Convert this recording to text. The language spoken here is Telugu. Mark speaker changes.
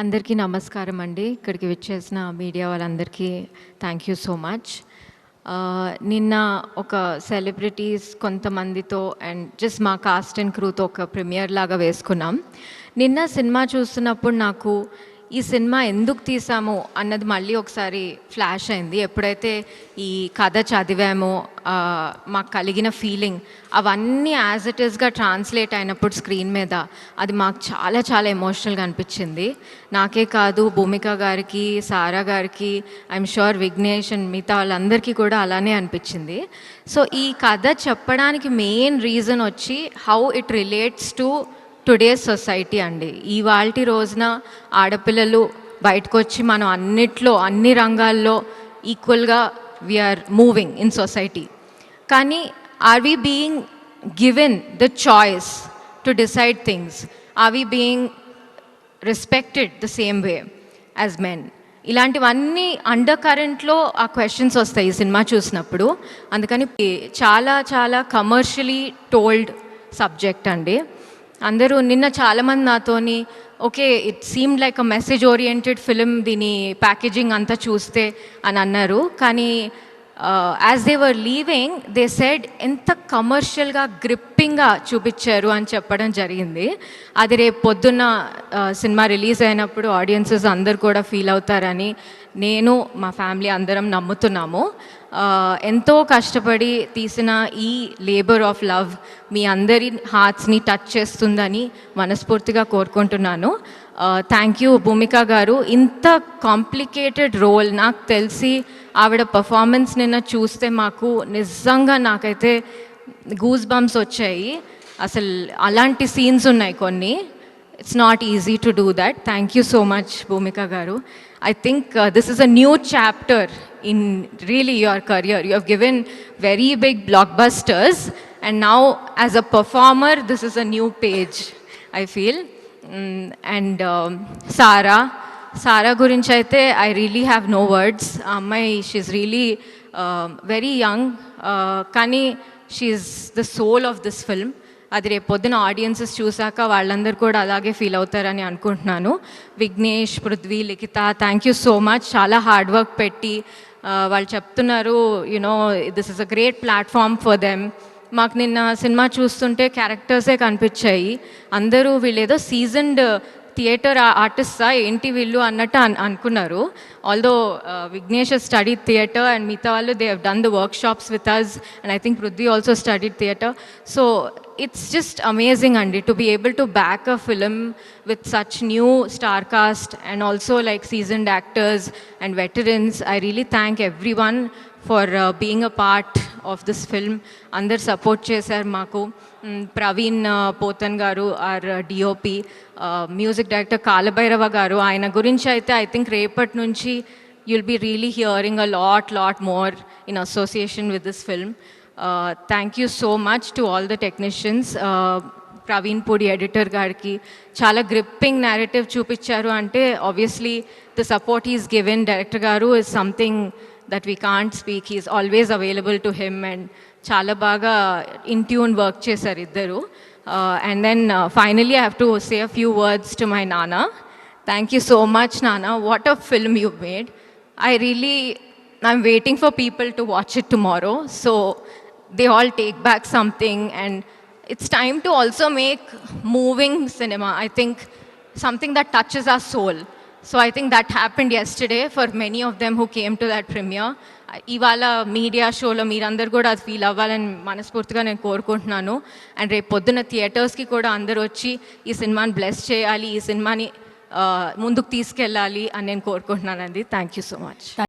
Speaker 1: అందరికీ నమస్కారం అండి. ఇక్కడికి విచ్చేసిన మీడియా వాళ్ళందరికీ థ్యాంక్ యూ సో మచ్. నిన్న ఒక సెలబ్రిటీస్ కొంతమందితో అండ్ జస్ట్ మా కాస్ట్ అండ్ క్రూతో ఒక ప్రీమియర్ లాగా వేసుకున్నాం. నిన్న సినిమా చూస్తున్నప్పుడు నాకు ఈ సినిమా ఎందుకు తీసాము అన్నది మళ్ళీ ఒకసారి ఫ్లాష్ అయింది. ఎప్పుడైతే ఈ కథ చదివామో మాకు కలిగిన ఫీలింగ్ అవన్నీ యాజ్ ఇట్ ఈస్గా ట్రాన్స్లేట్ అయినప్పుడు స్క్రీన్ మీద అది మాకు చాలా చాలా ఎమోషనల్గా అనిపించింది. నాకే కాదు, భూమిక గారికి, సారా గారికి, ఐఎమ్ షూర్ విఘ్నేష్ అండ్ మిగతా వాళ్ళందరికీ కూడా అలానే అనిపించింది. సో ఈ కథ చెప్పడానికి మెయిన్ రీజన్ వచ్చి how it relates to today's society అండి. ఇవాల్టి రోజున ఆడపిల్లలు బయటకు వచ్చి మనం అన్ని రంగాల్లో ఈక్వల్గా వీఆర్ మూవింగ్ ఇన్ సొసైటీ. కానీ are we being given the choice to decide things? Are we being respected the same way as men? ఇలాంటివన్నీ అండర్ కరెంట్లో ఆ క్వశ్చన్స్ వస్తాయి ఈ సినిమా చూసినప్పుడు. అందుకని చాలా చాలా కమర్షియలీ టోల్డ్ సబ్జెక్ట్ అండి. అందరూ నిన్న చాలామంది నాతోని okay it seemed like a message oriented film, దీని ప్యాకేజింగ్ అంతా చూస్తే అని అన్నారు. కానీ as they were leaving they said ఎంత కమర్షియల్గా గ్రిప్పింగ్గా చూపించారు అని చెప్పడం జరిగింది. అది రేపు పొద్దున్న సినిమా రిలీజ్ అయినప్పుడు ఆడియన్సెస్ అందరు కూడా ఫీల్ అవుతారని నేను, మా ఫ్యామిలీ అందరం నమ్ముతున్నాము. ఎంతో కష్టపడి తీసిన ఈ లేబర్ ఆఫ్ లవ్ మీ అందరి హార్ట్స్ని టచ్ చేస్తుందని మనస్ఫూర్తిగా కోరుకుంటున్నాను. థ్యాంక్ యూ భూమిక గారు. ఇంత కాంప్లికేటెడ్ రోల్ నాకు తెలిసి ఆవిడ పర్ఫార్మెన్స్ నిన్న చూస్తే మాకు నిజంగా నాకైతే గూస్ బంప్స్ వచ్చాయి. అసలు అలాంటి సీన్స్ ఉన్నాయి కొన్ని. It's not easy to do that. Thank you so much, Bhumika Garu. I think this is a new chapter in really your career. You have given very big blockbusters, and now as a performer, this is a new page, I feel. And Sara gurinchi aithe I really have no words. She's really very young, kani she's the soul of this film. అది రేపు పొద్దున ఆడియన్సెస్ చూశాక వాళ్ళందరూ కూడా అలాగే ఫీల్ అవుతారని అనుకుంటున్నాను. విఘ్నేష్, పృథ్వీ, లిఖిత, థ్యాంక్ యూ సో మచ్. చాలా హార్డ్ వర్క్ పెట్టి వాళ్ళు చెప్తున్నారు you know this is a great platform for them. మాకు నిన్న సినిమా చూస్తుంటే క్యారెక్టర్సే కనిపించాయి. అందరూ వీళ్ళేదో సీజన్డ్ థియేటర్ ఆర్టిస్టా ఏంటి వీళ్ళు అన్నట్టు అనుకున్నారు. Although Vignesh studied theatre and మిగతా వాళ్ళు they have done the workshops with us and I think Prithvi also studied theatre. So it's just amazing andi to be able to back a film with such new star cast and also like seasoned actors and veterans. I really thank everyone for being a part of this film. Andar support chesaru maaku. Praveen Potan garu our DOP, music director Kalabhairava garu, ayana gurinchi aithe I think repat nunchi you'll be really hearing a lot more in association with this film. Thank you so much to all the technicians. Praveen Pudi editor gariki chala gripping narrative chupicharu ante obviously the support he's given director garu is something that we can't speak. He's always available to him and chala baga in tune work chesaru iddaru. And then finally I have to say a few words to my Nana. Thank you so much Nana. What a film you've made. I'm waiting for people to watch it tomorrow, so they all take back something, and it's time to also make moving cinema. I think something that touches our soul. So I think that happened yesterday for many of them who came to that premiere. ఇవాళ మీడియా షోలో మీరందరూ కూడా అది ఫీల్ అవ్వాలని మనస్ఫూర్తిగా నేను కోరుకుంటున్నాను. అండ్ రేపు పొద్దున్న థియేటర్స్కి కూడా అందరూ వచ్చి ఈ సినిమాని బ్లెస్ చేయాలి, ఈ సినిమాని ముందుకు తీసుకెళ్ళాలి అని నేను కోరుకుంటున్నానండి. Thank you so much.